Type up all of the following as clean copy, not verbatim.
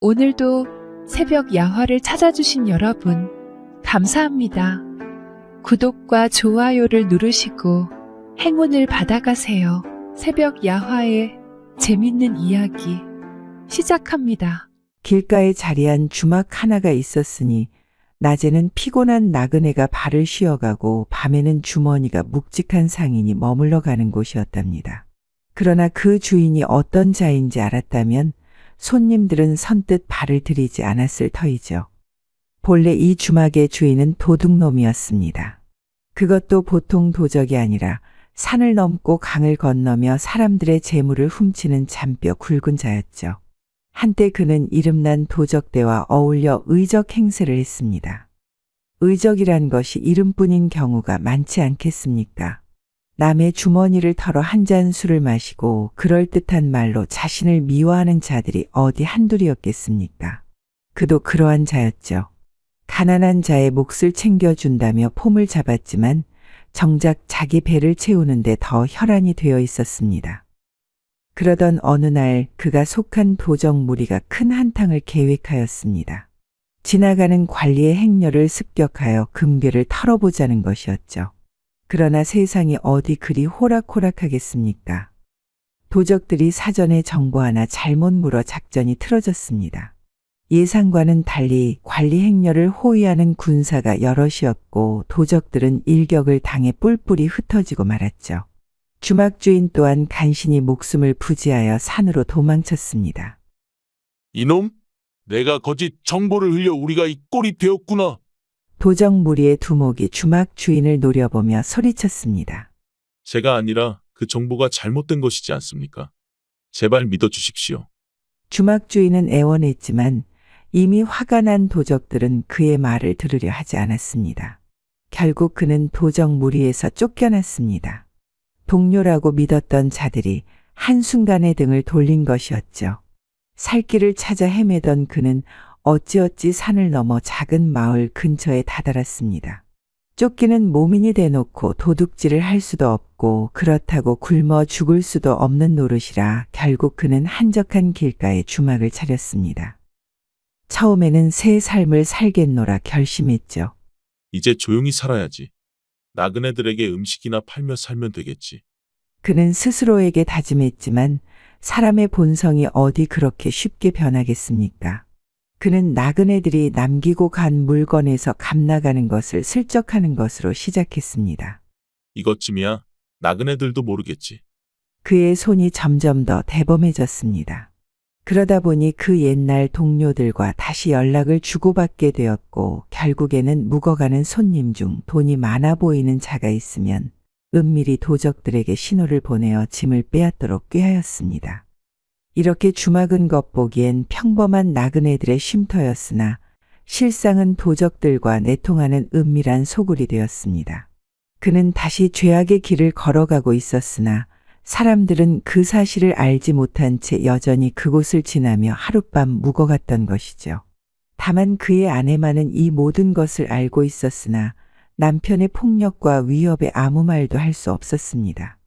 오늘도 새벽 야화를 찾아주신 여러분, 감사합니다. 구독과 좋아요를 누르시고 행운을 받아가세요. 새벽 야화의 재밌는 이야기 시작합니다. 길가에 자리한 주막 하나가 있었으니 낮에는 피곤한 나그네가 발을 쉬어가고 밤에는 주머니가 묵직한 상인이 머물러 가는 곳이었답니다. 그러나 그 주인이 어떤 자인지 알았다면 손님들은 선뜻 발을 들이지 않았을 터이죠. 본래 이 주막의 주인은 도둑놈이었습니다. 그것도 보통 도적이 아니라 산을 넘고 강을 건너며 사람들의 재물을 훔치는 잔뼈 굵은 자였죠. 한때 그는 이름난 도적대와 어울려 의적 행세를 했습니다. 의적이란 것이 이름뿐인 경우가 많지 않겠습니까? 남의 주머니를 털어 한 잔 술을 마시고 그럴듯한 말로 자신을 미워하는 자들이 어디 한둘이었겠습니까? 그도 그러한 자였죠. 가난한 자의 몫을 챙겨준다며 폼을 잡았지만 정작 자기 배를 채우는데 더 혈안이 되어 있었습니다. 그러던 어느 날 그가 속한 도적 무리가 큰 한탕을 계획하였습니다. 지나가는 관리의 행렬을 습격하여 금괴를 털어보자는 것이었죠. 그러나 세상이 어디 그리 호락호락하겠습니까? 도적들이 사전에 정보 하나 잘못 물어 작전이 틀어졌습니다. 예상과는 달리 관리 행렬을 호위하는 군사가 여럿이었고 도적들은 일격을 당해 뿔뿔이 흩어지고 말았죠. 주막주인 또한 간신히 목숨을 부지하여 산으로 도망쳤습니다. 이놈, 내가 거짓 정보를 흘려 우리가 이 꼴이 되었구나. 도적 무리의 두목이 주막 주인을 노려보며 소리쳤습니다. 제가 아니라 그 정보가 잘못된 것이지 않습니까? 제발 믿어주십시오. 주막 주인은 애원했지만 이미 화가 난 도적들은 그의 말을 들으려 하지 않았습니다. 결국 그는 도적 무리에서 쫓겨났습니다. 동료라고 믿었던 자들이 한순간에 등을 돌린 것이었죠. 살 길을 찾아 헤매던 그는 어찌어찌 산을 넘어 작은 마을 근처에 다다랐습니다. 쫓기는 모민이 대놓고 도둑질을 할 수도 없고 그렇다고 굶어 죽을 수도 없는 노릇이라 결국 그는 한적한 길가에 주막을 차렸습니다. 처음에는 새 삶을 살겠노라 결심했죠. 이제 조용히 살아야지. 나그네들에게 음식이나 팔며 살면 되겠지. 그는 스스로에게 다짐했지만 사람의 본성이 어디 그렇게 쉽게 변하겠습니까? 그는 나그네들이 남기고 간 물건에서 값나가는 것을 슬쩍 하는 것으로 시작했습니다. 이것쯤이야 나그네들도 모르겠지. 그의 손이 점점 더 대범해졌습니다. 그러다 보니 그 옛날 동료들과 다시 연락을 주고받게 되었고 결국에는 묵어가는 손님 중 돈이 많아 보이는 자가 있으면 은밀히 도적들에게 신호를 보내어 짐을 빼앗도록 꾀하였습니다. 이렇게 주막은 겉보기엔 평범한 나그네들의 쉼터였으나 실상은 도적들과 내통하는 은밀한 소굴이 되었습니다. 그는 다시 죄악의 길을 걸어가고 있었으나 사람들은 그 사실을 알지 못한 채 여전히 그곳을 지나며 하룻밤 묵어갔던 것이죠. 다만 그의 아내만은 이 모든 것을 알고 있었으나 남편의 폭력과 위협에 아무 말도 할 수 없었습니다.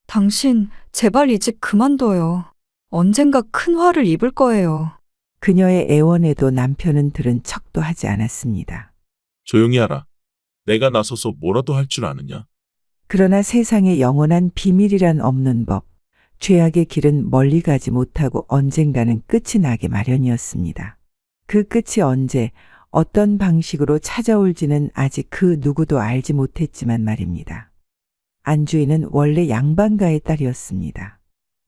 당신, 제발 이 집 그만둬요. 언젠가 큰 화를 입을 거예요. 그녀의 애원에도 남편은 들은 척도 하지 않았습니다. 조용히 하라. 내가 나서서 뭐라도 할 줄 아느냐? 그러나 세상에 영원한 비밀이란 없는 법, 죄악의 길은 멀리 가지 못하고 언젠가는 끝이 나게 마련이었습니다. 그 끝이 언제, 어떤 방식으로 찾아올지는 아직 그 누구도 알지 못했지만 말입니다. 안주인은 원래 양반가의 딸이었습니다.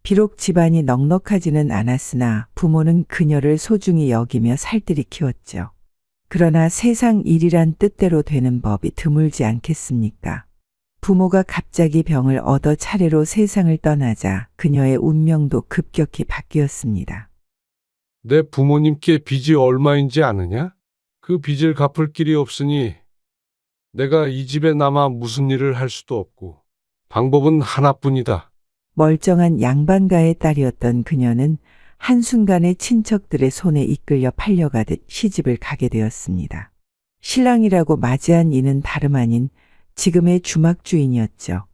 비록 집안이 넉넉하지는 않았으나 부모는 그녀를 소중히 여기며 살뜰히 키웠죠. 그러나 세상 일이란 뜻대로 되는 법이 드물지 않겠습니까? 부모가 갑자기 병을 얻어 차례로 세상을 떠나자 그녀의 운명도 급격히 바뀌었습니다. 내 부모님께 빚이 얼마인지 아느냐? 그 빚을 갚을 길이 없으니 내가 이 집에 남아 무슨 일을 할 수도 없고 방법은 하나뿐이다. 멀쩡한 양반가의 딸이었던 그녀는 한순간에 친척들의 손에 이끌려 팔려가듯 시집을 가게 되었습니다. 신랑이라고 맞이한 이는 다름 아닌 지금의 주막 주인이었죠.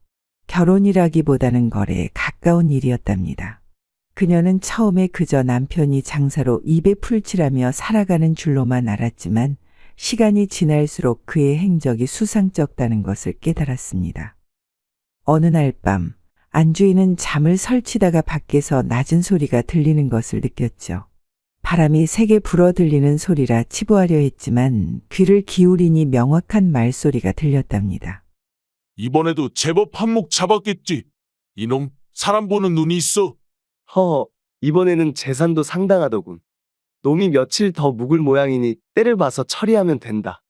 결혼이라기보다는 거래에 가까운 일이었답니다. 그녀는 처음에 그저 남편이 장사로 입에 풀칠하며 살아가는 줄로만 알았지만 시간이 지날수록 그의 행적이 수상쩍다는 것을 깨달았습니다. 어느 날 밤 안주인은 잠을 설치다가 밖에서 낮은 소리가 들리는 것을 느꼈죠. 바람이 세게 불어 들리는 소리라 치부하려 했지만 귀를 기울이니 명확한 말소리가 들렸답니다. 이번에도 제법 한몫 잡았겠지. 이놈 사람 보는 눈이 있어. 이번에는 재산도 상당하더군. 놈이 며칠 더 묵을 모양이니 때를 봐서 처리하면 된다.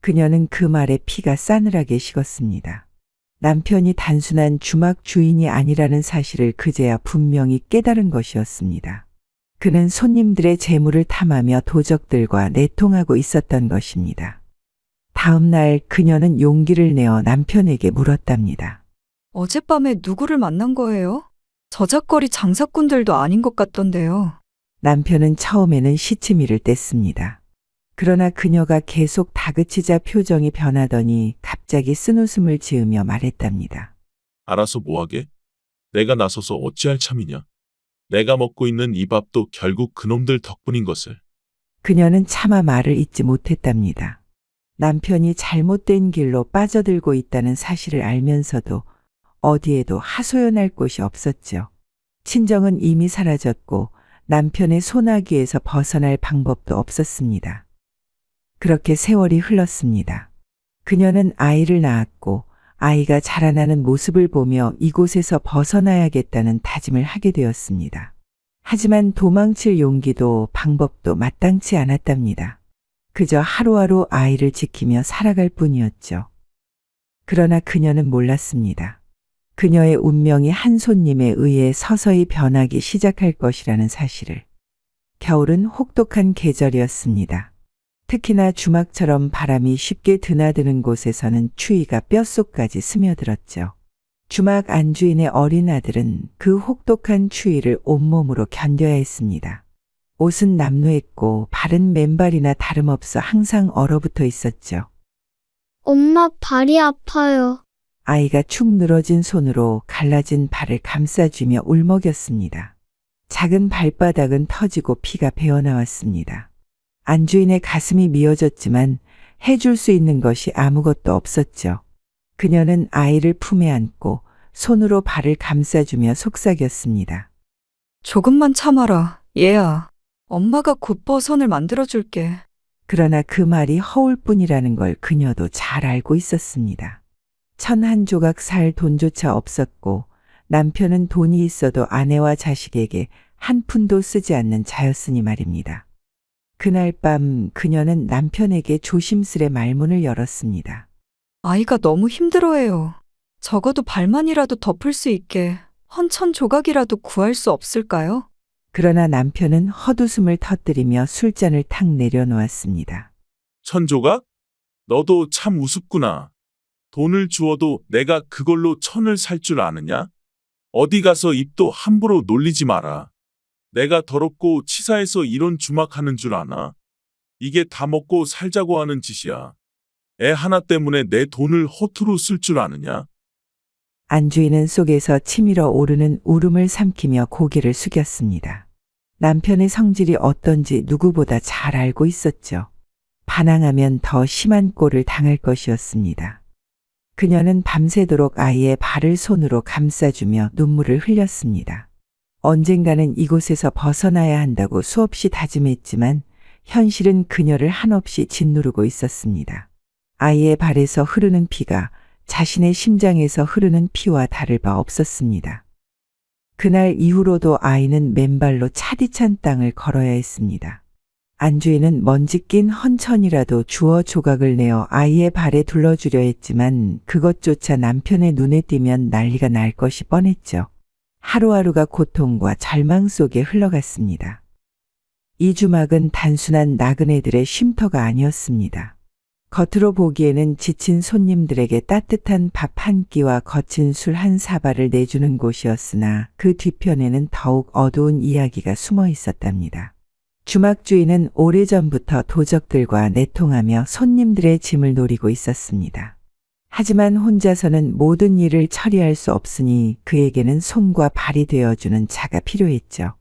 그녀는 그 말에 피가 싸늘하게 식었습니다. 남편이 단순한 주막 주인이 아니라는 사실을 그제야 분명히 깨달은 것이었습니다. 그는 손님들의 재물을 탐하며 도적들과 내통하고 있었던 것입니다. 다음 날 그녀는 용기를 내어 남편에게 물었답니다. 어젯밤에 누구를 만난 거예요? 저작거리 장사꾼들도 아닌 것 같던데요. 남편은 처음에는 시치미를 뗐습니다. 그러나 그녀가 계속 다그치자 표정이 변하더니 갑자기 쓴웃음을 지으며 말했답니다. 알아서 뭐하게? 내가 나서서 어찌할 참이냐. 내가 먹고 있는 이 밥도 결국 그놈들 덕분인 것을. 그녀는 차마 말을 잇지 못했답니다. 남편이 잘못된 길로 빠져들고 있다는 사실을 알면서도 어디에도 하소연할 곳이 없었죠. 친정은 이미 사라졌고 남편의 소나기에서 벗어날 방법도 없었습니다. 그렇게 세월이 흘렀습니다. 그녀는 아이를 낳았고 아이가 자라나는 모습을 보며 이곳에서 벗어나야겠다는 다짐을 하게 되었습니다. 하지만 도망칠 용기도 방법도 마땅치 않았답니다. 그저 하루하루 아이를 지키며 살아갈 뿐이었죠. 그러나 그녀는 몰랐습니다. 그녀의 운명이 한 손님에 의해 서서히 변하기 시작할 것이라는 사실을. 겨울은 혹독한 계절이었습니다. 특히나 주막처럼 바람이 쉽게 드나드는 곳에서는 추위가 뼛속까지 스며들었죠. 주막 안주인의 어린 아들은 그 혹독한 추위를 온몸으로 견뎌야 했습니다. 옷은 남루했고 발은 맨발이나 다름없어 항상 얼어붙어 있었죠. 엄마 발이 아파요. 아이가 축 늘어진 손으로 갈라진 발을 감싸주며 울먹였습니다. 작은 발바닥은 터지고 피가 배어나왔습니다. 안주인의 가슴이 미어졌지만 해줄 수 있는 것이 아무것도 없었죠. 그녀는 아이를 품에 안고 손으로 발을 감싸주며 속삭였습니다. 조금만 참아라, 얘야. 엄마가 곧 버선을 만들어줄게. 그러나 그 말이 허울 뿐이라는 걸 그녀도 잘 알고 있었습니다. 천 한 조각 살 돈조차 없었고 남편은 돈이 있어도 아내와 자식에게 한 푼도 쓰지 않는 자였으니 말입니다. 그날 밤 그녀는 남편에게 조심스레 말문을 열었습니다. 아이가 너무 힘들어해요. 적어도 발만이라도 덮을 수 있게 헌천 조각이라도 구할 수 없을까요? 그러나 남편은 헛웃음을 터뜨리며 술잔을 탁 내려놓았습니다. 천조각? 너도 참 우습구나. 돈을 주어도 내가 그걸로 천을 살 줄 아느냐? 어디 가서 입도 함부로 놀리지 마라. 내가 더럽고 치사해서 이런 주막하는 줄 아나? 이게 다 먹고 살자고 하는 짓이야. 애 하나 때문에 내 돈을 허투루 쓸 줄 아느냐? 안주인은 속에서 치밀어 오르는 울음을 삼키며 고개를 숙였습니다. 남편의 성질이 어떤지 누구보다 잘 알고 있었죠. 반항하면 더 심한 꼴을 당할 것이었습니다. 그녀는 밤새도록 아이의 발을 손으로 감싸주며 눈물을 흘렸습니다. 언젠가는 이곳에서 벗어나야 한다고 수없이 다짐했지만 현실은 그녀를 한없이 짓누르고 있었습니다. 아이의 발에서 흐르는 피가 자신의 심장에서 흐르는 피와 다를 바 없었습니다. 그날 이후로도 아이는 맨발로 차디찬 땅을 걸어야 했습니다. 안주인은 먼지 낀 헌천이라도 주워 조각을 내어 아이의 발에 둘러주려 했지만 그것조차 남편의 눈에 띄면 난리가 날 것이 뻔했죠. 하루하루가 고통과 절망 속에 흘러갔습니다. 이 주막은 단순한 나그네들의 쉼터가 아니었습니다. 겉으로 보기에는 지친 손님들에게 따뜻한 밥 한 끼와 거친 술 한 사발을 내주는 곳이었으나 그 뒤편에는 더욱 어두운 이야기가 숨어 있었답니다. 주막 주인은 오래전부터 도적들과 내통하며 손님들의 짐을 노리고 있었습니다. 하지만 혼자서는 모든 일을 처리할 수 없으니 그에게는 손과 발이 되어주는 자가 필요했죠.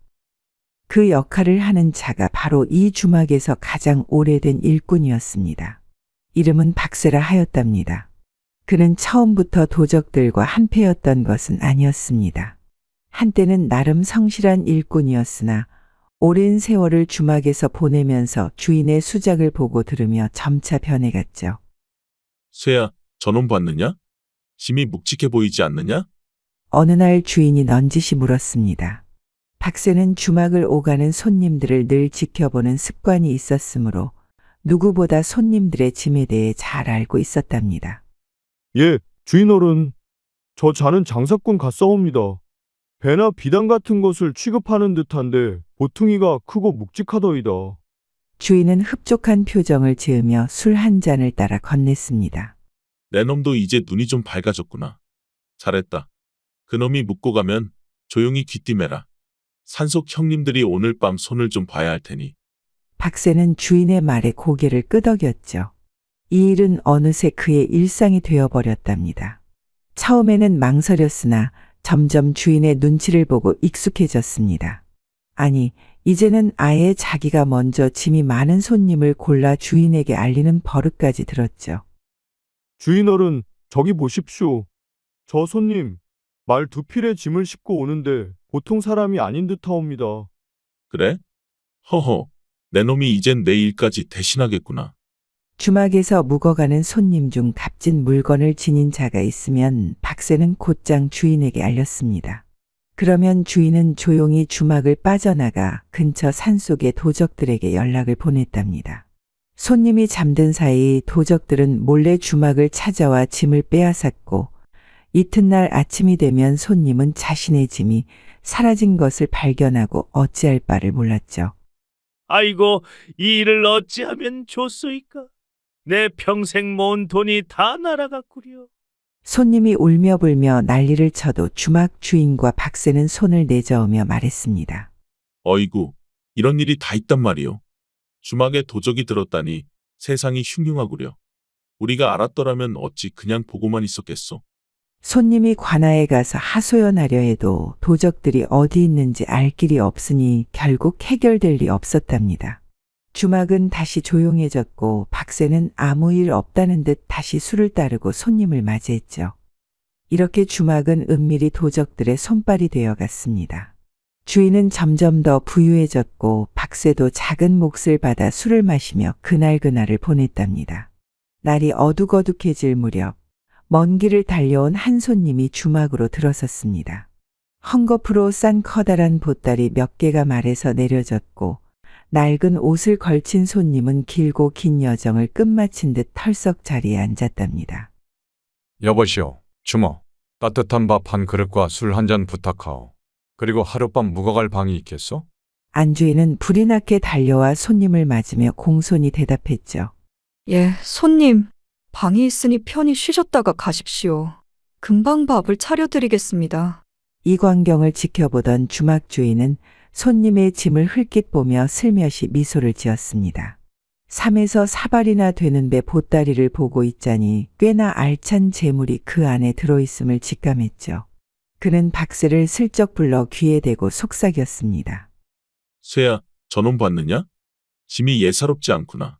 그 역할을 하는 자가 바로 이 주막에서 가장 오래된 일꾼이었습니다. 이름은 박세라 하였답니다. 그는 처음부터 도적들과 한패였던 것은 아니었습니다. 한때는 나름 성실한 일꾼이었으나 오랜 세월을 주막에서 보내면서 주인의 수작을 보고 들으며 점차 변해갔죠. 쇠야, 저놈 봤느냐? 짐이 묵직해 보이지 않느냐? 어느 날 주인이 넌지시 물었습니다. 박세는 주막을 오가는 손님들을 늘 지켜보는 습관이 있었으므로 누구보다 손님들의 짐에 대해 잘 알고 있었답니다. 예, 주인어른. 저 자는 장사꾼 같사옵니다. 배나 비단 같은 것을 취급하는 듯한데 보퉁이가 크고 묵직하더이다. 주인은 흡족한 표정을 지으며 술 한 잔을 따라 건넸습니다. 내 놈도 이제 눈이 좀 밝아졌구나. 잘했다. 그놈이 묵고 가면 조용히 귀띔해라. 산속 형님들이 오늘 밤 손을 좀 봐야 할 테니. 박세는 주인의 말에 고개를 끄덕였죠. 이 일은 어느새 그의 일상이 되어버렸답니다. 처음에는 망설였으나 점점 주인의 눈치를 보고 익숙해졌습니다. 아니, 이제는 아예 자기가 먼저 짐이 많은 손님을 골라 주인에게 알리는 버릇까지 들었죠. 주인어른, 저기 보십시오. 저 손님, 말 두 필의 짐을 싣고 오는데 보통 사람이 아닌 듯하옵니다. 그래? 허허, 내 놈이 이젠 내 일까지 대신하겠구나. 주막에서 묵어가는 손님 중 값진 물건을 지닌 자가 있으면 박세는 곧장 주인에게 알렸습니다. 그러면 주인은 조용히 주막을 빠져나가 근처 산속의 도적들에게 연락을 보냈답니다. 손님이 잠든 사이 도적들은 몰래 주막을 찾아와 짐을 빼앗았고 이튿날 아침이 되면 손님은 자신의 짐이 사라진 것을 발견하고 어찌할 바를 몰랐죠. 아이고, 이 일을 어찌하면 좋소이까? 내 평생 모은 돈이 다 날아갔구려. 손님이 울며 불며 난리를 쳐도 주막 주인과 박세는 손을 내저으며 말했습니다. 어이구, 이런 일이 다 있단 말이오. 주막에 도적이 들었다니 세상이 흉흉하구려. 우리가 알았더라면 어찌 그냥 보고만 있었겠소. 손님이 관아에 가서 하소연하려 해도 도적들이 어디 있는지 알 길이 없으니 결국 해결될 리 없었답니다. 주막은 다시 조용해졌고 박세는 아무 일 없다는 듯 다시 술을 따르고 손님을 맞이했죠. 이렇게 주막은 은밀히 도적들의 손발이 되어갔습니다. 주인은 점점 더 부유해졌고 박세도 작은 몫을 받아 술을 마시며 그날그날을 보냈답니다. 날이 어둑어둑해질 무렵 먼 길을 달려온 한 손님이 주막으로 들어섰습니다. 헝겊으로 싼 커다란 보따리 몇 개가 말에서 내려졌고 낡은 옷을 걸친 손님은 길고 긴 여정을 끝마친 듯 털썩 자리에 앉았답니다. 여보시오, 주모. 따뜻한 밥 한 그릇과 술 한 잔 부탁하오. 그리고 하룻밤 묵어갈 방이 있겠소? 안주인은 불이 나게 달려와 손님을 맞으며 공손히 대답했죠. 예, 손님. 방이 있으니 편히 쉬셨다가 가십시오. 금방 밥을 차려드리겠습니다. 이 광경을 지켜보던 주막 주인은 손님의 짐을 흘낏 보며 슬며시 미소를 지었습니다. 3에서 4발이나 되는 배 보따리를 보고 있자니 꽤나 알찬 재물이 그 안에 들어있음을 직감했죠. 그는 박세를 슬쩍 불러 귀에 대고 속삭였습니다. 쇠야, 저놈 봤느냐? 짐이 예사롭지 않구나.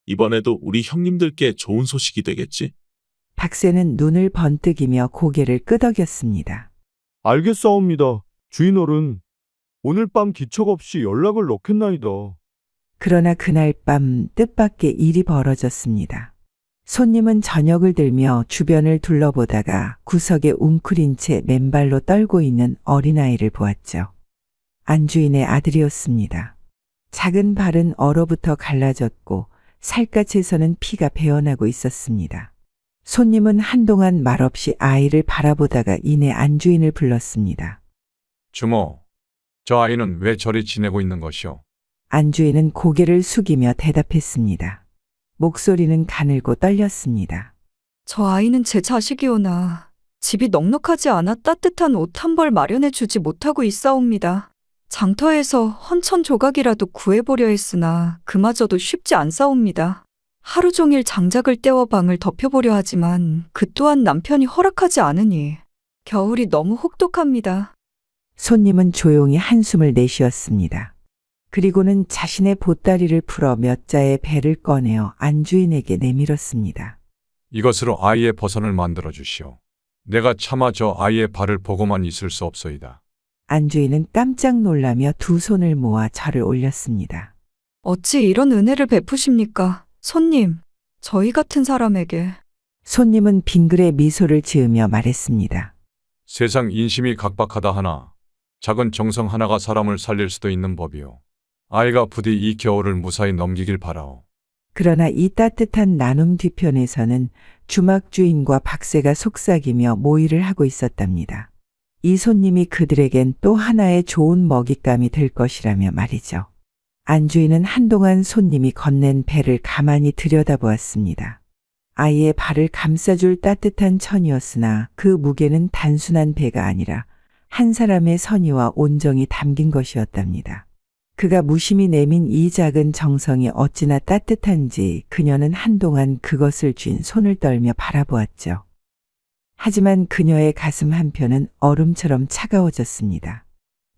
이번에도 우리 형님들께 좋은 소식이 되겠지? 박세는 눈을 번뜩이며 고개를 끄덕였습니다. 알겠사옵니다. 주인어른, 오늘 밤 기척 없이 연락을 넣겠나이다. 그러나 그날 밤 뜻밖의 일이 벌어졌습니다. 손님은 저녁을 들며 주변을 둘러보다가 구석에 웅크린 채 맨발로 떨고 있는 어린아이를 보았죠. 안주인의 아들이었습니다. 작은 발은 얼어붙어 갈라졌고 살갗에서는 피가 배어나고 있었습니다. 손님은 한동안 말없이 아이를 바라보다가 이내 안주인을 불렀습니다. 주모, 저 아이는 왜 저리 지내고 있는 것이오? 안주인은 고개를 숙이며 대답했습니다. 목소리는 가늘고 떨렸습니다. 저 아이는 제 자식이오나 집이 넉넉하지 않아 따뜻한 옷 한 벌 마련해 주지 못하고 있사옵니다. 장터에서 헌천 조각이라도 구해보려 했으나 그마저도 쉽지 않사옵니다. 하루 종일 장작을 떼어 방을 덮여보려 하지만 그 또한 남편이 허락하지 않으니 겨울이 너무 혹독합니다. 손님은 조용히 한숨을 내쉬었습니다. 그리고는 자신의 보따리를 풀어 몇 자의 배를 꺼내어 안주인에게 내밀었습니다. 이것으로 아이의 버선을 만들어 주시오. 내가 차마 저 아이의 발을 보고만 있을 수 없소이다. 안주인은 깜짝 놀라며 두 손을 모아 절을 올렸습니다. 어찌 이런 은혜를 베푸십니까? 손님, 저희 같은 사람에게. 손님은 빙그레 미소를 지으며 말했습니다. 세상 인심이 각박하다 하나 작은 정성 하나가 사람을 살릴 수도 있는 법이오. 아이가 부디 이 겨울을 무사히 넘기길 바라오. 그러나 이 따뜻한 나눔 뒤편에서는 주막 주인과 박새가 속삭이며 모의를 하고 있었답니다. 이 손님이 그들에겐 또 하나의 좋은 먹잇감이 될 것이라며 말이죠. 안주인은 한동안 손님이 건넨 배를 가만히 들여다보았습니다. 아이의 발을 감싸줄 따뜻한 천이었으나 그 무게는 단순한 배가 아니라 한 사람의 선의와 온정이 담긴 것이었답니다. 그가 무심히 내민 이 작은 정성이 어찌나 따뜻한지 그녀는 한동안 그것을 쥔 손을 떨며 바라보았죠. 하지만 그녀의 가슴 한편은 얼음처럼 차가워졌습니다.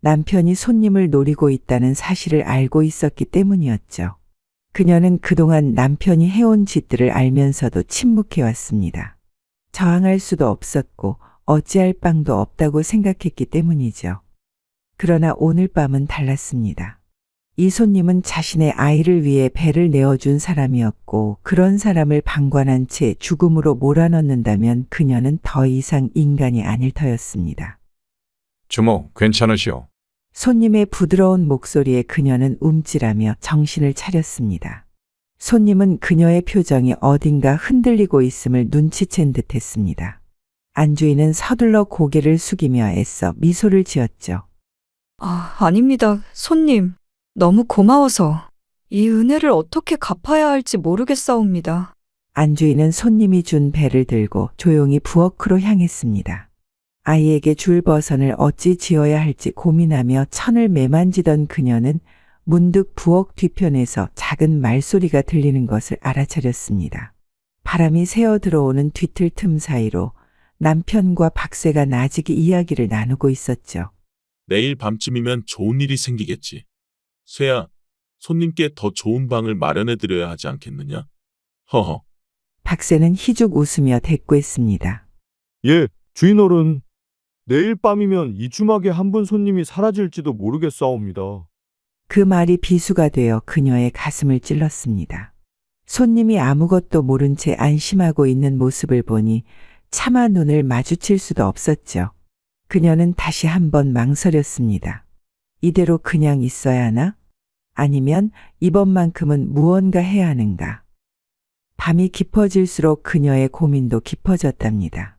남편이 손님을 노리고 있다는 사실을 알고 있었기 때문이었죠. 그녀는 그동안 남편이 해온 짓들을 알면서도 침묵해왔습니다. 저항할 수도 없었고 어찌할 방도 없다고 생각했기 때문이죠. 그러나 오늘 밤은 달랐습니다. 이 손님은 자신의 아이를 위해 배를 내어준 사람이었고 그런 사람을 방관한 채 죽음으로 몰아넣는다면 그녀는 더 이상 인간이 아닐 터였습니다. 주모, 괜찮으시오? 손님의 부드러운 목소리에 그녀는 움찔하며 정신을 차렸습니다. 손님은 그녀의 표정이 어딘가 흔들리고 있음을 눈치챈 듯했습니다. 안주인은 서둘러 고개를 숙이며 애써 미소를 지었죠. 아닙니다. 손님, 너무 고마워서 이 은혜를 어떻게 갚아야 할지 모르겠사옵니다. 안주인은 손님이 준 배를 들고 조용히 부엌으로 향했습니다. 아이에게 줄 버선을 어찌 지어야 할지 고민하며 천을 매만지던 그녀는 문득 부엌 뒤편에서 작은 말소리가 들리는 것을 알아차렸습니다. 바람이 새어 들어오는 뒤틀 틈 사이로 남편과 박새가 나직이 이야기를 나누고 있었죠. 내일 밤쯤이면 좋은 일이 생기겠지. 쇠야, 손님께 더 좋은 방을 마련해드려야 하지 않겠느냐? 허허. 박새는 희죽 웃으며 대꾸했습니다. 예, 주인어른. 내일 밤이면 이 주막에 한 분 손님이 사라질지도 모르겠사옵니다. 그 말이 비수가 되어 그녀의 가슴을 찔렀습니다. 손님이 아무것도 모른 채 안심하고 있는 모습을 보니 차마 눈을 마주칠 수도 없었죠. 그녀는 다시 한번 망설였습니다. 이대로 그냥 있어야 하나? 아니면 이번만큼은 무언가 해야 하는가? 밤이 깊어질수록 그녀의 고민도 깊어졌답니다.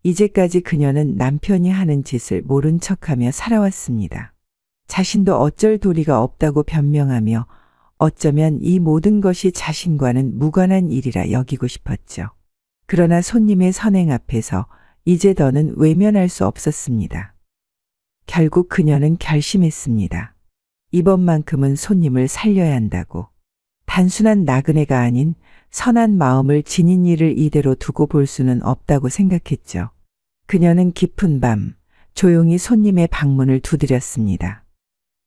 이제까지 그녀는 남편이 하는 짓을 모른 척하며 살아왔습니다. 자신도 어쩔 도리가 없다고 변명하며 어쩌면 이 모든 것이 자신과는 무관한 일이라 여기고 싶었죠. 그러나 손님의 선행 앞에서 이제 더는 외면할 수 없었습니다. 결국 그녀는 결심했습니다. 이번만큼은 손님을 살려야 한다고. 단순한 나그네가 아닌 선한 마음을 지닌 일을 이대로 두고 볼 수는 없다고 생각했죠. 그녀는 깊은 밤 조용히 손님의 방문을 두드렸습니다.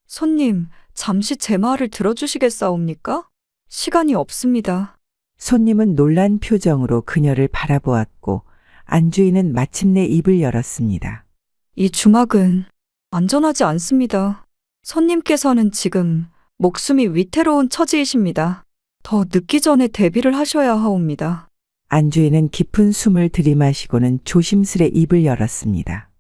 손님, 잠시 제 말을 들어주시겠사옵니까? 시간이 없습니다. 손님은 놀란 표정으로 그녀를 바라보았고 안주인은 마침내 입을 열었습니다. 이 주막은 안전하지 않습니다. 손님께서는 지금 목숨이 위태로운 처지이십니다. 더 늦기 전에 대비를 하셔야 하옵니다. 안주인은 깊은 숨을 들이마시고는 조심스레 입을 열었습니다.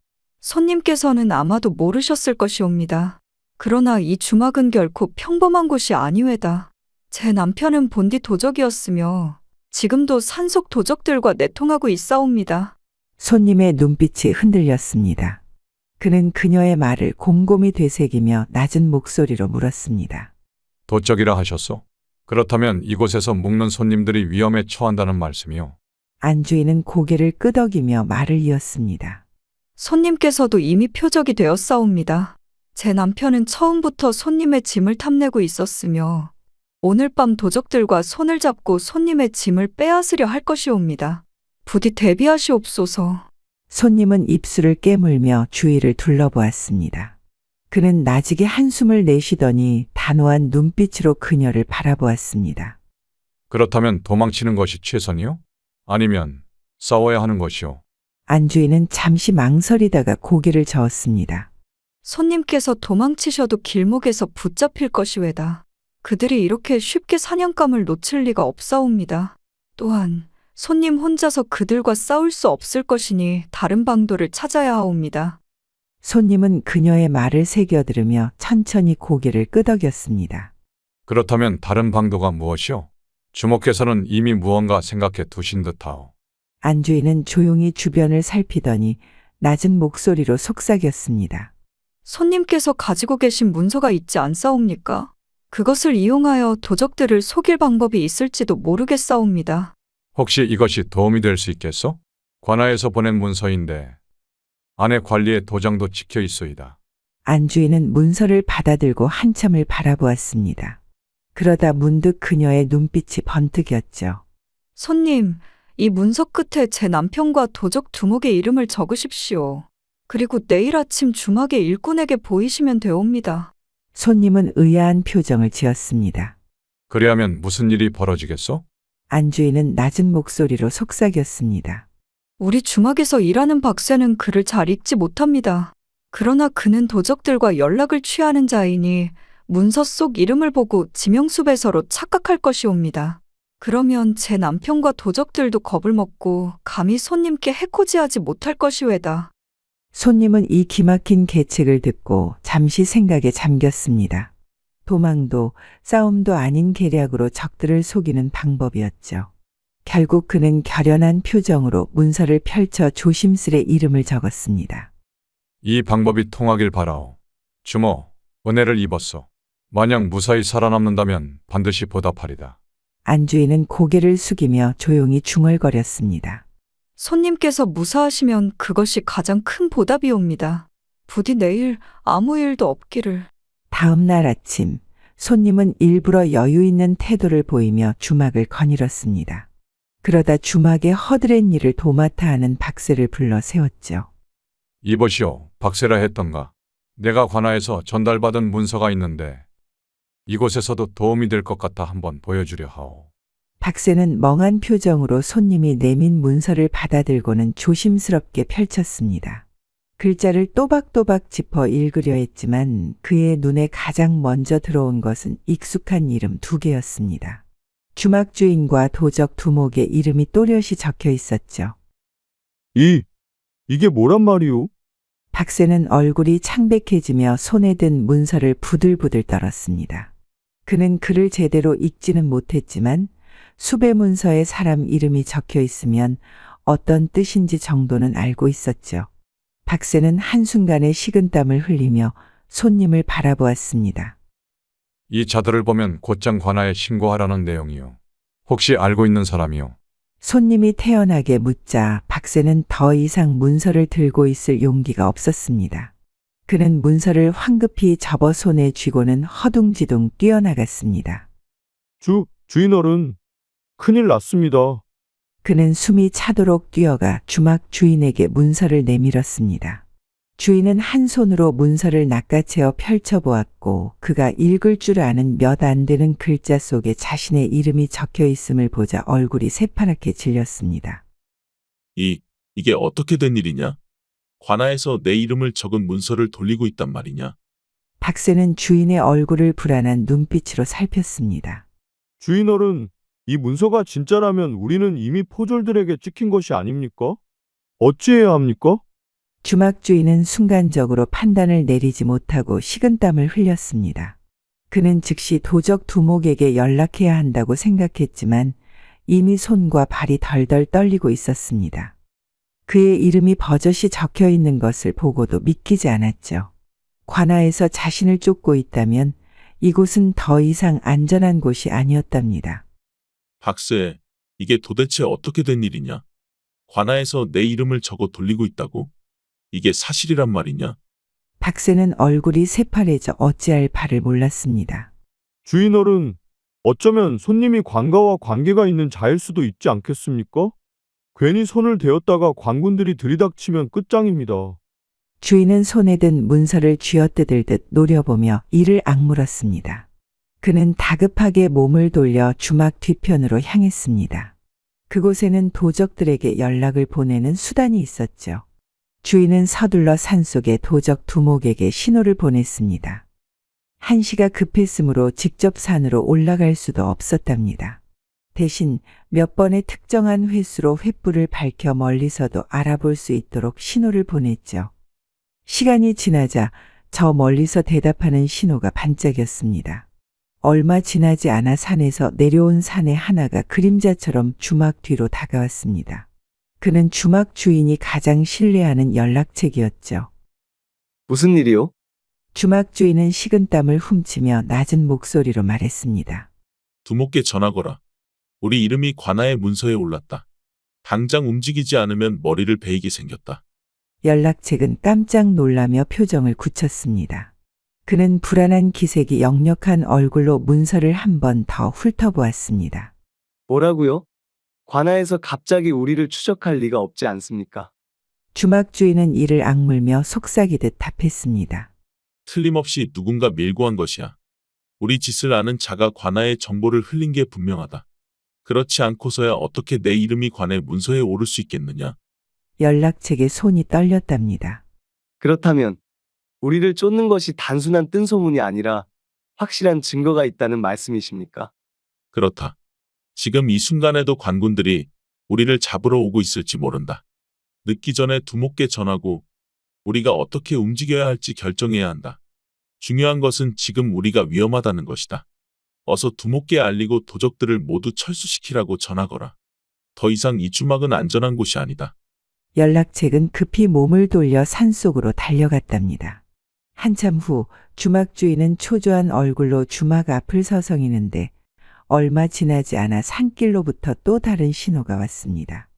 손님께서는 아마도 모르셨을 것이옵니다. 그러나 이 주막은 결코 평범한 곳이 아니외다. 제 남편은 본디 도적이었으며 지금도 산속 도적들과 내통하고 있사옵니다. 손님의 눈빛이 흔들렸습니다. 그는 그녀의 말을 곰곰이 되새기며 낮은 목소리로 물었습니다. 도적이라 하셨소? 그렇다면 이곳에서 묵는 손님들이 위험에 처한다는 말씀이요. 안주인은 고개를 끄덕이며 말을 이었습니다. 손님께서도 이미 표적이 되었사옵니다. 제 남편은 처음부터 손님의 짐을 탐내고 있었으며 오늘 밤 도적들과 손을 잡고 손님의 짐을 빼앗으려 할 것이옵니다. 부디 대비하시옵소서. 손님은 입술을 깨물며 주위를 둘러보았습니다. 그는 나직이 한숨을 내쉬더니 단호한 눈빛으로 그녀를 바라보았습니다. 그렇다면 도망치는 것이 최선이요? 아니면 싸워야 하는 것이요? 안주인은 잠시 망설이다가 고개를 저었습니다. 손님께서 도망치셔도 길목에서 붙잡힐 것이외다. 그들이 이렇게 쉽게 사냥감을 놓칠 리가 없사옵니다. 또한 손님 혼자서 그들과 싸울 수 없을 것이니 다른 방도를 찾아야 하옵니다. 손님은 그녀의 말을 새겨들으며 천천히 고개를 끄덕였습니다. 그렇다면 다른 방도가 무엇이요? 주목께서는 이미 무언가 생각해 두신 듯하오. 안주인은 조용히 주변을 살피더니 낮은 목소리로 속삭였습니다. 손님께서 가지고 계신 문서가 있지 않사옵니까? 그것을 이용하여 도적들을 속일 방법이 있을지도 모르겠사옵니다. 혹시 이것이 도움이 될 수 있겠소? 관아에서 보낸 문서인데 안에 관리의 도장도 찍혀 있소이다. 안주인은 문서를 받아들고 한참을 바라보았습니다. 그러다 문득 그녀의 눈빛이 번뜩였죠. 손님, 이 문서 끝에 제 남편과 도적 두목의 이름을 적으십시오. 그리고 내일 아침 주막에 일꾼에게 보이시면 되옵니다. 손님은 의아한 표정을 지었습니다. 그리하면 무슨 일이 벌어지겠소? 안주인은 낮은 목소리로 속삭였습니다. 우리 주막에서 일하는 박새는 글을 잘 읽지 못합니다. 그러나 그는 도적들과 연락을 취하는 자이니 문서 속 이름을 보고 지명수배서로 착각할 것이옵니다. 그러면 제 남편과 도적들도 겁을 먹고 감히 손님께 해코지하지 못할 것이외다. 손님은 이 기막힌 계책을 듣고 잠시 생각에 잠겼습니다. 도망도 싸움도 아닌 계략으로 적들을 속이는 방법이었죠. 결국 그는 결연한 표정으로 문서를 펼쳐 조심스레 이름을 적었습니다. 이 방법이 통하길 바라오. 주모, 은혜를 입었소. 만약 무사히 살아남는다면 반드시 보답하리다. 안주인은 고개를 숙이며 조용히 중얼거렸습니다. 손님께서 무사하시면 그것이 가장 큰 보답이옵니다. 부디 내일 아무 일도 없기를. 다음 날 아침 손님은 일부러 여유 있는 태도를 보이며 주막을 거닐었습니다. 그러다 주막의 허드렛 일을 도맡아 하는 박새를 불러 세웠죠. 이보시오, 박세라 했던가. 내가 관아에서 전달받은 문서가 있는데 이곳에서도 도움이 될 것 같아 한번 보여주려 하오. 박새는 멍한 표정으로 손님이 내민 문서를 받아들고는 조심스럽게 펼쳤습니다. 글자를 또박또박 짚어 읽으려 했지만 그의 눈에 가장 먼저 들어온 것은 익숙한 이름 2개였습니다. 주막 주인과 도적 두목의 이름이 또렷이 적혀 있었죠. 이게 뭐란 말이오? 박새는 얼굴이 창백해지며 손에 든 문서를 부들부들 떨었습니다. 그는 글을 제대로 읽지는 못했지만 수배 문서에 사람 이름이 적혀 있으면 어떤 뜻인지 정도는 알고 있었죠. 박새는 한순간에 식은땀을 흘리며 손님을 바라보았습니다. 이 자들을 보면 곧장 관아에 신고하라는 내용이요. 혹시 알고 있는 사람이요? 손님이 태연하게 묻자 박새는 더 이상 문서를 들고 있을 용기가 없었습니다. 그는 문서를 황급히 접어 손에 쥐고는 허둥지둥 뛰어나갔습니다. 주인어른, 큰일 났습니다. 그는 숨이 차도록 뛰어가 주막 주인에게 문서를 내밀었습니다. 주인은 한 손으로 문서를 낚아채어 펼쳐보았고 그가 읽을 줄 아는 몇 안 되는 글자 속에 자신의 이름이 적혀 있음을 보자 얼굴이 새파랗게 질렸습니다. 이게 어떻게 된 일이냐? 관아에서 내 이름을 적은 문서를 돌리고 있단 말이냐? 박새는 주인의 얼굴을 불안한 눈빛으로 살폈습니다. 주인어른, 이 문서가 진짜라면 우리는 이미 포졸들에게 찍힌 것이 아닙니까? 어찌해야 합니까? 주막 주인은 순간적으로 판단을 내리지 못하고 식은땀을 흘렸습니다. 그는 즉시 도적 두목에게 연락해야 한다고 생각했지만 이미 손과 발이 덜덜 떨리고 있었습니다. 그의 이름이 버젓이 적혀 있는 것을 보고도 믿기지 않았죠. 관아에서 자신을 쫓고 있다면 이곳은 더 이상 안전한 곳이 아니었답니다. 박새, 이게 도대체 어떻게 된 일이냐? 관아에서 내 이름을 적어 돌리고 있다고? 이게 사실이란 말이냐? 박새는 얼굴이 새파래져 어찌할 바를 몰랐습니다. 주인어른, 어쩌면 손님이 관가와 관계가 있는 자일 수도 있지 않겠습니까? 괜히 손을 대었다가 관군들이 들이닥치면 끝장입니다. 주인은 손에 든 문서를 쥐어뜯을 듯 노려보며 이를 악물었습니다. 그는 다급하게 몸을 돌려 주막 뒤편으로 향했습니다. 그곳에는 도적들에게 연락을 보내는 수단이 있었죠. 주인은 서둘러 산속의 도적 두목에게 신호를 보냈습니다. 한시가 급했으므로 직접 산으로 올라갈 수도 없었답니다. 대신 몇 번의 특정한 횟수로 횃불을 밝혀 멀리서도 알아볼 수 있도록 신호를 보냈죠. 시간이 지나자 저 멀리서 대답하는 신호가 반짝였습니다. 얼마 지나지 않아 산에서 내려온 사내 하나가 그림자처럼 주막 뒤로 다가왔습니다. 그는 주막 주인이 가장 신뢰하는 연락책이었죠. 무슨 일이요? 주막 주인은 식은땀을 훔치며 낮은 목소리로 말했습니다. 두목께 전하거라. 우리 이름이 관아의 문서에 올랐다. 당장 움직이지 않으면 머리를 베이게 생겼다. 연락책은 깜짝 놀라며 표정을 굳혔습니다. 그는 불안한 기색이 역력한 얼굴로 문서를 한 번 더 훑어보았습니다. 뭐라고요? 관아에서 갑자기 우리를 추적할 리가 없지 않습니까? 주막 주인은 이를 악물며 속삭이듯 답했습니다. 틀림없이 누군가 밀고 한 것이야. 우리 짓을 아는 자가 관아의 정보를 흘린 게 분명하다. 그렇지 않고서야 어떻게 내 이름이 관의 문서에 오를 수 있겠느냐? 연락책에 손이 떨렸답니다. 그렇다면 우리를 쫓는 것이 단순한 뜬소문이 아니라 확실한 증거가 있다는 말씀이십니까? 그렇다. 지금 이 순간에도 관군들이 우리를 잡으러 오고 있을지 모른다. 늦기 전에 두목께 전하고 우리가 어떻게 움직여야 할지 결정해야 한다. 중요한 것은 지금 우리가 위험하다는 것이다. 어서 두목께 알리고 도적들을 모두 철수시키라고 전하거라. 더 이상 이 주막은 안전한 곳이 아니다. 연락책은 급히 몸을 돌려 산속으로 달려갔답니다. 한참 후 주막 주인은 초조한 얼굴로 주막 앞을 서성이는데 얼마 지나지 않아 산길로부터 또 다른 신호가 왔습니다.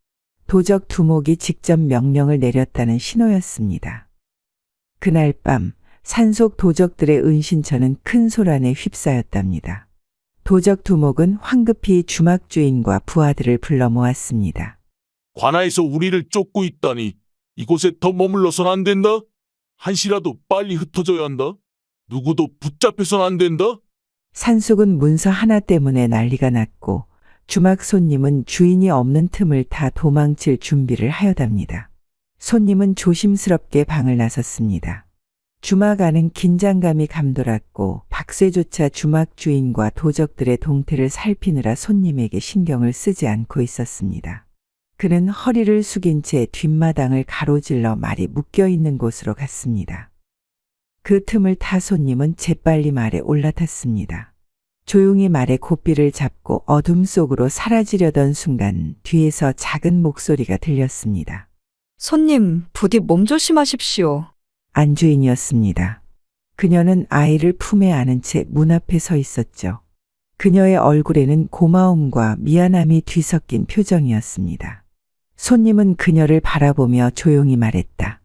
도적 두목이 직접 명령을 내렸다는 신호였습니다. 그날 밤 산속 도적들의 은신처는 큰 소란에 휩싸였답니다. 도적 두목은 황급히 주막 주인과 부하들을 불러 모았습니다. 관아에서 우리를 쫓고 있다니 이곳에 더 머물러선 안 된다. 한시라도 빨리 흩어져야 한다. 누구도 붙잡혀선 안 된다. 산속은 문서 하나 때문에 난리가 났고 주막 손님은 주인이 없는 틈을 타 도망칠 준비를 하여답니다. 손님은 조심스럽게 방을 나섰습니다. 주막 안은 긴장감이 감돌았고 박쇠조차 주막 주인과 도적들의 동태를 살피느라 손님에게 신경을 쓰지 않고 있었습니다. 그는 허리를 숙인 채 뒷마당을 가로질러 말이 묶여있는 곳으로 갔습니다. 그 틈을 타 손님은 재빨리 말에 올라탔습니다. 조용히 말의 고삐를 잡고 어둠 속으로 사라지려던 순간 뒤에서 작은 목소리가 들렸습니다. 손님, 부디 몸 조심하십시오. 안주인이었습니다. 그녀는 아이를 품에 안은 채 문 앞에 서 있었죠. 그녀의 얼굴에는 고마움과 미안함이 뒤섞인 표정이었습니다. 손님은 그녀를 바라보며 조용히 말했다.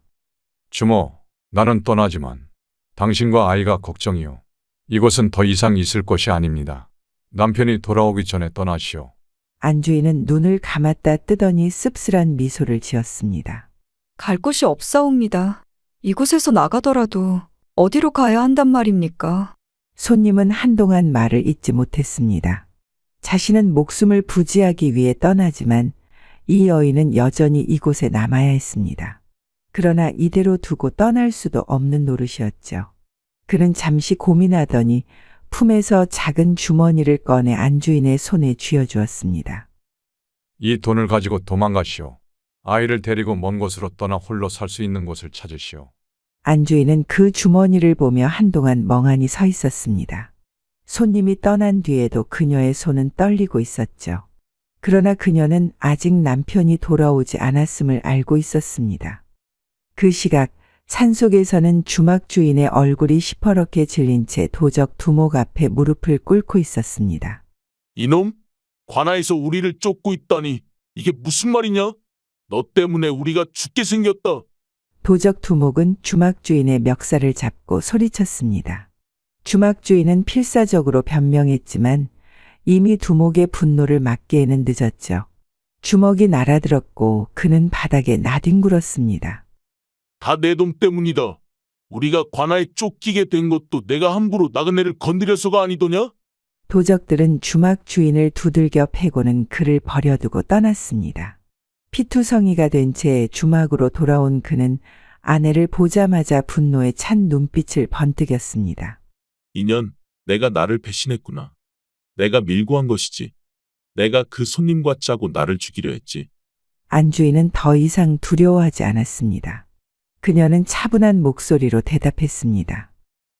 주모, 나는 떠나지만 당신과 아이가 걱정이요. 이곳은 더 이상 있을 것이 아닙니다. 남편이 돌아오기 전에 떠나시오. 안주인은 눈을 감았다 뜨더니 씁쓸한 미소를 지었습니다. 갈 곳이 없사옵니다. 이곳에서 나가더라도 어디로 가야 한단 말입니까? 손님은 한동안 말을 잇지 못했습니다. 자신은 목숨을 부지하기 위해 떠나지만 이 여인은 여전히 이곳에 남아야 했습니다. 그러나 이대로 두고 떠날 수도 없는 노릇이었죠. 그는 잠시 고민하더니 품에서 작은 주머니를 꺼내 안주인의 손에 쥐어주었습니다. 이 돈을 가지고 도망가시오. 아이를 데리고 먼 곳으로 떠나 홀로 살 수 있는 곳을 찾으시오. 안주인은 그 주머니를 보며 한동안 멍하니 서 있었습니다. 손님이 떠난 뒤에도 그녀의 손은 떨리고 있었죠. 그러나 그녀는 아직 남편이 돌아오지 않았음을 알고 있었습니다. 그 시각 산속에서는 주막 주인의 얼굴이 시퍼렇게 질린 채 도적 두목 앞에 무릎을 꿇고 있었습니다. 이놈? 관아에서 우리를 쫓고 있다니 이게 무슨 말이냐? 너 때문에 우리가 죽게 생겼다. 도적 두목은 주막 주인의 멱살을 잡고 소리쳤습니다. 주막 주인은 필사적으로 변명했지만 이미 두목의 분노를 막기에는 늦었죠. 주먹이 날아들었고 그는 바닥에 나뒹굴었습니다. 다 내 돈 때문이다. 우리가 관아에 쫓기게 된 것도 내가 함부로 나그네를 건드려서가 아니더냐? 도적들은 주막 주인을 두들겨 패고는 그를 버려두고 떠났습니다. 피투성이가 된 채 주막으로 돌아온 그는 아내를 보자마자 분노에 찬 눈빛을 번뜩였습니다. 인연, 내가 나를 배신했구나. 내가 밀고 한 것이지. 내가 그 손님과 짜고 나를 죽이려 했지. 안주인은 더 이상 두려워하지 않았습니다. 그녀는 차분한 목소리로 대답했습니다.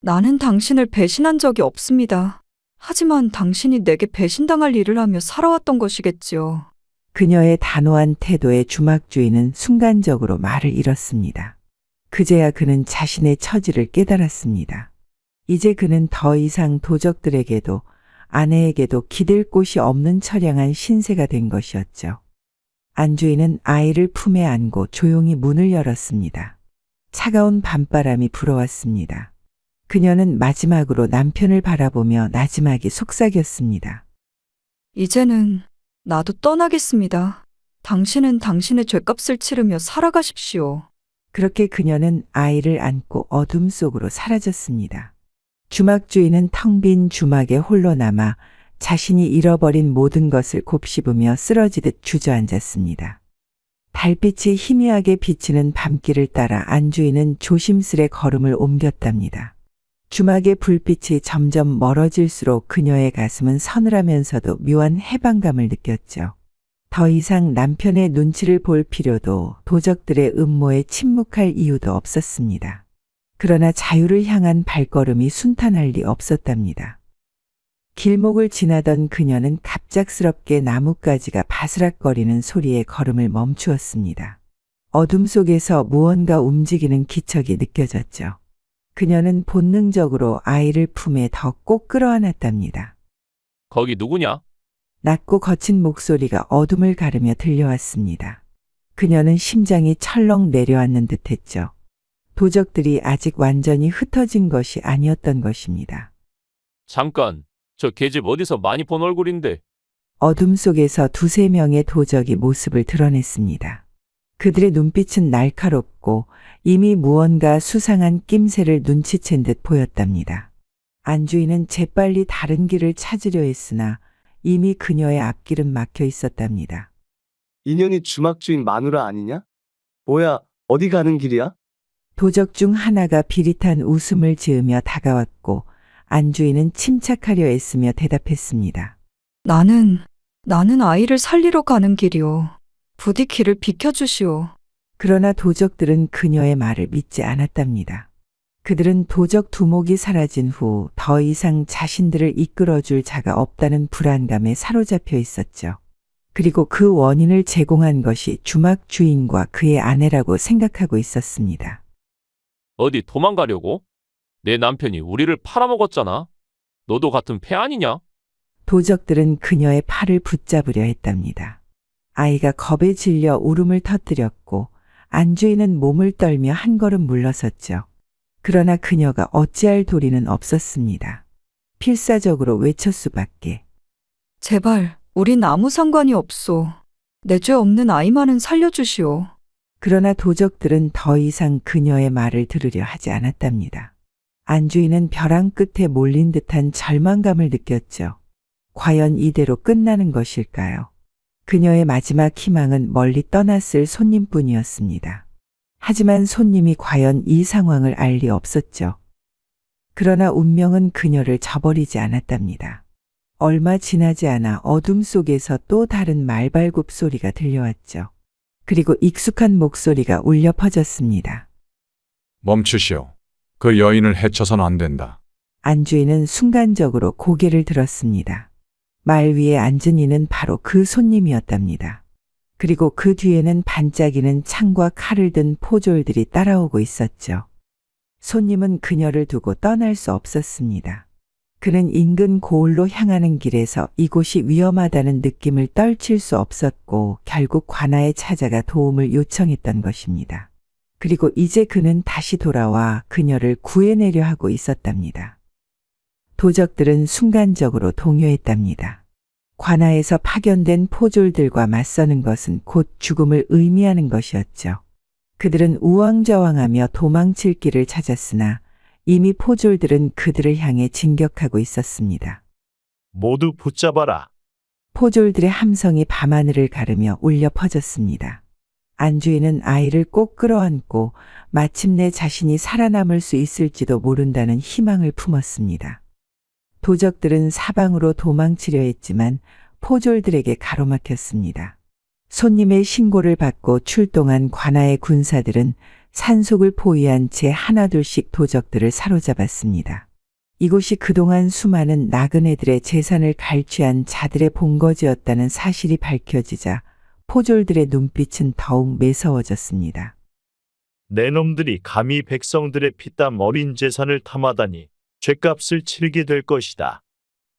나는 당신을 배신한 적이 없습니다. 하지만 당신이 내게 배신당할 일을 하며 살아왔던 것이겠지요. 그녀의 단호한 태도에 주막 주인은 순간적으로 말을 잃었습니다. 그제야 그는 자신의 처지를 깨달았습니다. 이제 그는 더 이상 도적들에게도 아내에게도 기댈 곳이 없는 처량한 신세가 된 것이었죠. 안주인은 아이를 품에 안고 조용히 문을 열었습니다. 차가운 밤바람이 불어왔습니다. 그녀는 마지막으로 남편을 바라보며 나지막이 속삭였습니다. 이제는 나도 떠나겠습니다. 당신은 당신의 죄값을 치르며 살아가십시오. 그렇게 그녀는 아이를 안고 어둠 속으로 사라졌습니다. 주막 주인은 텅 빈 주막에 홀로 남아 자신이 잃어버린 모든 것을 곱씹으며 쓰러지듯 주저앉았습니다. 달빛이 희미하게 비치는 밤길을 따라 안주인은 조심스레 걸음을 옮겼답니다. 주막의 불빛이 점점 멀어질수록 그녀의 가슴은 서늘하면서도 묘한 해방감을 느꼈죠. 더 이상 남편의 눈치를 볼 필요도 도적들의 음모에 침묵할 이유도 없었습니다. 그러나 자유를 향한 발걸음이 순탄할 리 없었답니다. 길목을 지나던 그녀는 갑작스럽게 나뭇가지가 바스락거리는 소리에 걸음을 멈추었습니다. 어둠 속에서 무언가 움직이는 기척이 느껴졌죠. 그녀는 본능적으로 아이를 품에 더 꼭 끌어안았답니다. 거기 누구냐? 낮고 거친 목소리가 어둠을 가르며 들려왔습니다. 그녀는 심장이 철렁 내려앉는 듯했죠. 도적들이 아직 완전히 흩어진 것이 아니었던 것입니다. 잠깐, 저 계집 어디서 많이 본 얼굴인데. 어둠 속에서 두세 명의 도적이 모습을 드러냈습니다. 그들의 눈빛은 날카롭고 이미 무언가 수상한 낌새를 눈치챈 듯 보였답니다. 안주인은 재빨리 다른 길을 찾으려 했으나 이미 그녀의 앞길은 막혀 있었답니다. 인연이 주막 주인 마누라 아니냐? 뭐야, 어디 가는 길이야? 도적 중 하나가 비릿한 웃음을 지으며 다가왔고 안주인은 침착하려 애쓰며 대답했습니다. 나는 아이를 살리러 가는 길이오. 부디 길을 비켜주시오. 그러나 도적들은 그녀의 말을 믿지 않았답니다. 그들은 도적 두목이 사라진 후 더 이상 자신들을 이끌어줄 자가 없다는 불안감에 사로잡혀 있었죠. 그리고 그 원인을 제공한 것이 주막 주인과 그의 아내라고 생각하고 있었습니다. 어디 도망가려고? 내 남편이 우리를 팔아먹었잖아. 너도 같은 폐 아니냐? 도적들은 그녀의 팔을 붙잡으려 했답니다. 아이가 겁에 질려 울음을 터뜨렸고 안주인은 몸을 떨며 한 걸음 물러섰죠. 그러나 그녀가 어찌할 도리는 없었습니다. 필사적으로 외칠 수밖에. 제발, 우린 아무 상관이 없소. 내 죄 없는 아이만은 살려주시오. 그러나 도적들은 더 이상 그녀의 말을 들으려 하지 않았답니다. 안주인은 벼랑 끝에 몰린 듯한 절망감을 느꼈죠. 과연 이대로 끝나는 것일까요? 그녀의 마지막 희망은 멀리 떠났을 손님뿐이었습니다. 하지만 손님이 과연 이 상황을 알 리 없었죠. 그러나 운명은 그녀를 저버리지 않았답니다. 얼마 지나지 않아 어둠 속에서 또 다른 말발굽 소리가 들려왔죠. 그리고 익숙한 목소리가 울려 퍼졌습니다. 멈추시오. 그 여인을 해쳐서는 안 된다. 안주인은 순간적으로 고개를 들었습니다. 말 위에 앉은 이는 바로 그 손님이었답니다. 그리고 그 뒤에는 반짝이는 창과 칼을 든 포졸들이 따라오고 있었죠. 손님은 그녀를 두고 떠날 수 없었습니다. 그는 인근 고을로 향하는 길에서 이곳이 위험하다는 느낌을 떨칠 수 없었고 결국 관아에 찾아가 도움을 요청했던 것입니다. 그리고 이제 그는 다시 돌아와 그녀를 구해내려 하고 있었답니다. 도적들은 순간적으로 동요했답니다. 관아에서 파견된 포졸들과 맞서는 것은 곧 죽음을 의미하는 것이었죠. 그들은 우왕좌왕하며 도망칠 길을 찾았으나 이미 포졸들은 그들을 향해 진격하고 있었습니다. 모두 붙잡아라. 포졸들의 함성이 밤하늘을 가르며 울려 퍼졌습니다. 안주인은 아이를 꼭 끌어안고 마침내 자신이 살아남을 수 있을지도 모른다는 희망을 품었습니다. 도적들은 사방으로 도망치려 했지만 포졸들에게 가로막혔습니다. 손님의 신고를 받고 출동한 관아의 군사들은 산속을 포위한 채 하나둘씩 도적들을 사로잡았습니다. 이곳이 그동안 수많은 나그네들의 재산을 갈취한 자들의 본거지였다는 사실이 밝혀지자 포졸들의 눈빛은 더욱 매서워졌습니다. 내 놈들이 감히 백성들의 피땀 어린 재산을 탐하다니 죗값을 치르게 될 것이다.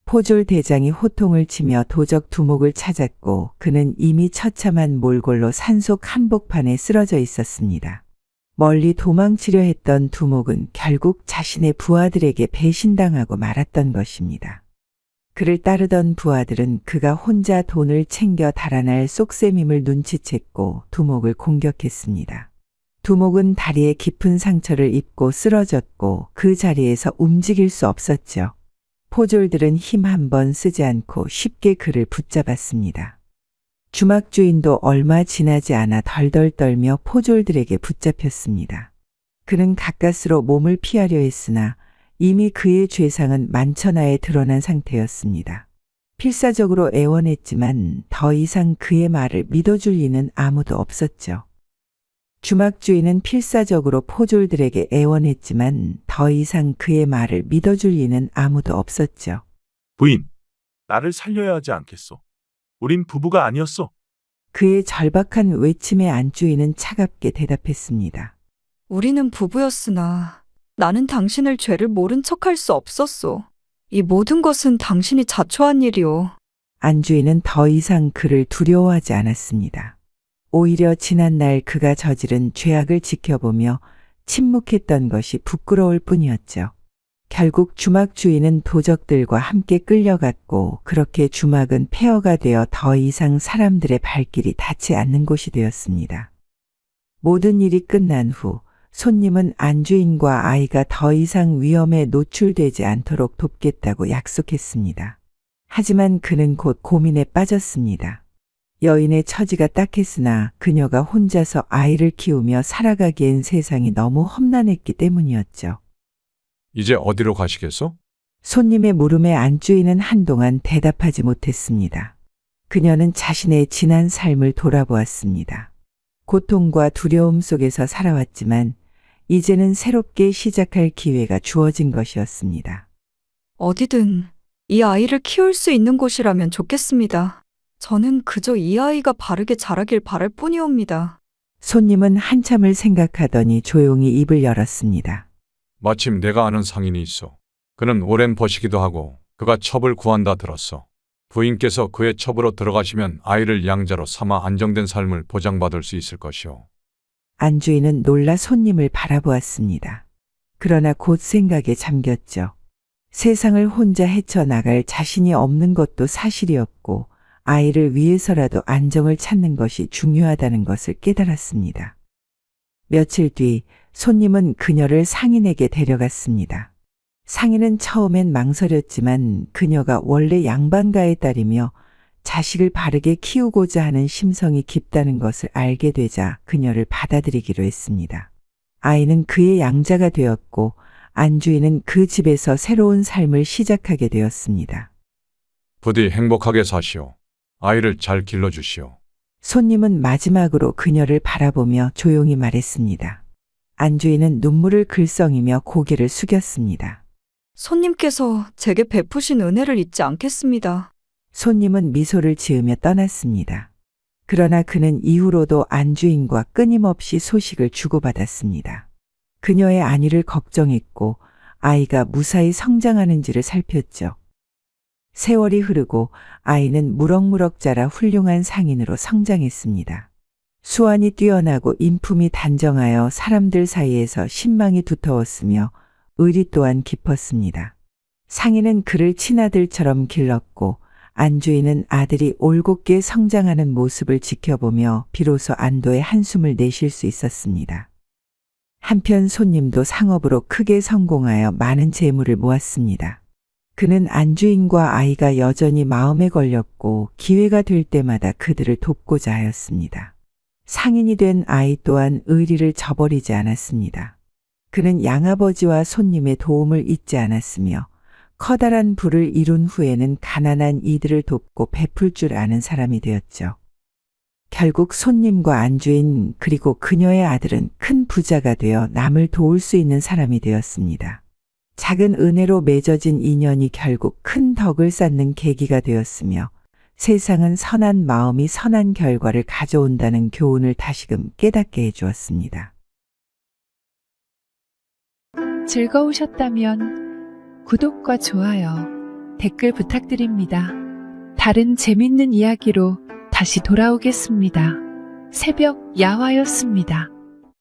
포졸 대장이 호통을 치며 도적 두목을 찾았고 그는 이미 처참한 몰골로 산속 한복판에 쓰러져 있었습니다. 멀리 도망치려 했던 두목은 결국 자신의 부하들에게 배신당하고 말았던 것입니다. 그를 따르던 부하들은 그가 혼자 돈을 챙겨 달아날 쏙셈임을 눈치챘고 두목을 공격했습니다. 두목은 다리에 깊은 상처를 입고 쓰러졌고 그 자리에서 움직일 수 없었죠. 포졸들은 힘 한 번 쓰지 않고 쉽게 그를 붙잡았습니다. 주막주인도 얼마 지나지 않아 덜덜 떨며 포졸들에게 붙잡혔습니다. 그는 가까스로 몸을 피하려 했으나 이미 그의 죄상은 만천하에 드러난 상태였습니다. 필사적으로 애원했지만 더 이상 그의 말을 믿어줄 이는 아무도 없었죠. 주막주인은 필사적으로 포졸들에게 애원했지만 더 이상 그의 말을 믿어줄 이는 아무도 없었죠. 부인, 나를 살려야 하지 않겠소? 우린 부부가 아니었소. 그의 절박한 외침에 안주인은 차갑게 대답했습니다. 우리는 부부였으나 나는 당신을 죄를 모른 척할 수 없었소. 이 모든 것은 당신이 자초한 일이오. 안주인은 더 이상 그를 두려워하지 않았습니다. 오히려 지난날 그가 저지른 죄악을 지켜보며 침묵했던 것이 부끄러울 뿐이었죠. 결국 주막 주인은 도적들과 함께 끌려갔고 그렇게 주막은 폐허가 되어 더 이상 사람들의 발길이 닿지 않는 곳이 되었습니다. 모든 일이 끝난 후 손님은 안주인과 아이가 더 이상 위험에 노출되지 않도록 돕겠다고 약속했습니다. 하지만 그는 곧 고민에 빠졌습니다. 여인의 처지가 딱했으나 그녀가 혼자서 아이를 키우며 살아가기엔 세상이 너무 험난했기 때문이었죠. 이제 어디로 가시겠소? 손님의 물음에 안주인은 한동안 대답하지 못했습니다. 그녀는 자신의 지난 삶을 돌아보았습니다. 고통과 두려움 속에서 살아왔지만 이제는 새롭게 시작할 기회가 주어진 것이었습니다. 어디든 이 아이를 키울 수 있는 곳이라면 좋겠습니다. 저는 그저 이 아이가 바르게 자라길 바랄 뿐이옵니다. 손님은 한참을 생각하더니 조용히 입을 열었습니다. 마침 내가 아는 상인이 있어. 그는 오랜 버시기도 하고 그가 첩을 구한다 들었어. 부인께서 그의 첩으로 들어가시면 아이를 양자로 삼아 안정된 삶을 보장받을 수 있을 것이오. 안주인은 놀라 손님을 바라보았습니다. 그러나 곧 생각에 잠겼죠. 세상을 혼자 헤쳐나갈 자신이 없는 것도 사실이었고 아이를 위해서라도 안정을 찾는 것이 중요하다는 것을 깨달았습니다. 며칠 뒤 손님은 그녀를 상인에게 데려갔습니다. 상인은 처음엔 망설였지만 그녀가 원래 양반가의 딸이며 자식을 바르게 키우고자 하는 심성이 깊다는 것을 알게 되자 그녀를 받아들이기로 했습니다. 아이는 그의 양자가 되었고 안주인은 그 집에서 새로운 삶을 시작하게 되었습니다. 부디 행복하게 사시오. 아이를 잘 길러주시오. 손님은 마지막으로 그녀를 바라보며 조용히 말했습니다. 안주인은 눈물을 글썽이며 고개를 숙였습니다. 손님께서 제게 베푸신 은혜를 잊지 않겠습니다. 손님은 미소를 지으며 떠났습니다. 그러나 그는 이후로도 안주인과 끊임없이 소식을 주고받았습니다. 그녀의 안위를 걱정했고 아이가 무사히 성장하는지를 살폈죠. 세월이 흐르고 아이는 무럭무럭 자라 훌륭한 상인으로 성장했습니다. 수완이 뛰어나고 인품이 단정하여 사람들 사이에서 신망이 두터웠으며 의리 또한 깊었습니다. 상인은 그를 친아들처럼 길렀고 안주인은 아들이 올곧게 성장하는 모습을 지켜보며 비로소 안도의 한숨을 내쉴 수 있었습니다. 한편 손님도 상업으로 크게 성공하여 많은 재물을 모았습니다. 그는 안주인과 아이가 여전히 마음에 걸렸고 기회가 될 때마다 그들을 돕고자 하였습니다. 상인이 된 아이 또한 의리를 저버리지 않았습니다. 그는 양아버지와 손님의 도움을 잊지 않았으며 커다란 부를 이룬 후에는 가난한 이들을 돕고 베풀 줄 아는 사람이 되었죠. 결국 손님과 안주인 그리고 그녀의 아들은 큰 부자가 되어 남을 도울 수 있는 사람이 되었습니다. 작은 은혜로 맺어진 인연이 결국 큰 덕을 쌓는 계기가 되었으며 세상은 선한 마음이 선한 결과를 가져온다는 교훈을 다시금 깨닫게 해주었습니다. 즐거우셨다면 구독과 좋아요, 댓글 부탁드립니다. 다른 재밌는 이야기로 다시 돌아오겠습니다. 새벽 야화였습니다.